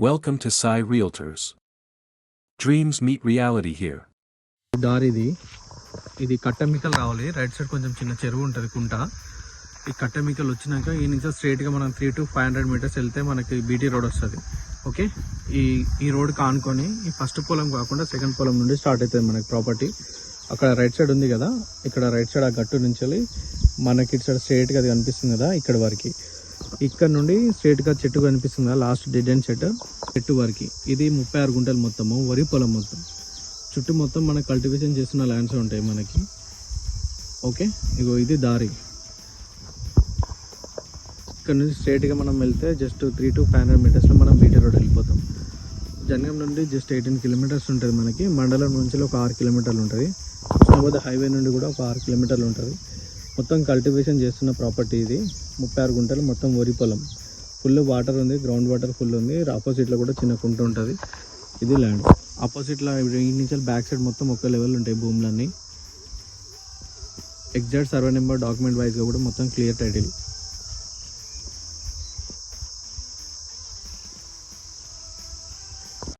Welcome to Sai Realtors. Dreams meet reality here. దారిది ఇది కట్టమికల్ రావాలి. Right side కొంచెం చిన్న చెరువు ఉంటుంది కుంట. ఈ కట్టమికల్ వచ్చినాక ఈ నుంచి స్ట్రైట్గా మనం 300 to 500 meters వెళ్తే మనకి బీటీ రోడ్ వస్తుంది. ఓకే, ఈ రోడ్ కానుకొని ఈ ఫస్ట్ పొలం కాకుండా సెకండ్ పొలం నుండి స్టార్ట్ అవుతుంది మనకి ప్రాపర్టీ. అక్కడ రైట్ సైడ్ ఉంది కదా, ఇక్కడ రైట్ సైడ్ ఆ గట్టు నుంచి వెళ్ళి మనకి ఇటు సైడ్ స్ట్రైట్గా అది కనిపిస్తుంది కదా, ఇక్కడ వరకు ఇక్కడ నుండి స్ట్రైట్గా చెట్టు కనిపిస్తుంది కదా, లాస్ట్ డెడ్ అండ్ చెట్టు వరకు ఇది 36 గుంటలు మొత్తము వరి పొలం మొత్తం. చుట్టూ మొత్తం మనకి కల్టివేషన్ చేస్తున్న ల్యాండ్స్ ఉంటాయి మనకి. ఓకే, ఇగో ఇది దారి. ఇక్కడ నుంచి స్ట్రైట్గా మనం వెళ్తే జస్ట్ 300 to 500 metersలో మనం బీటీ రోడ్ వెళ్ళిపోతాం. జనగాం నుండి జస్ట్ 18 kilometers ఉంటుంది మనకి. మండలం నుంచి ఒక 6 kilometers ఉంటుంది. కృష్ణాబాద్ హైవే నుండి కూడా ఒక 6 kilometers ఉంటుంది. మొత్తం కల్టివేషన్ చేస్తున్న ప్రాపర్టీ ఇది. 36 గుంటలు మొత్తం వరి పొలం. ఫుల్ వాటర్ ఉంది, గ్రౌండ్ వాటర్ ఫుల్ ఉంది. ఆపోజిట్లో కూడా చిన్న కుంట ఉంటుంది. ఇది ల్యాండ్. ఆపోజిట్లో ఈ నుంచి బ్యాక్ సైడ్ మొత్తం ఒక లెవెల్ ఉంటాయి భూములన్నీ. ఎగ్జాక్ట్ సర్వే నెంబర్ డాక్యుమెంట్ వైజ్గా కూడా మొత్తం క్లియర్ టైటిల్.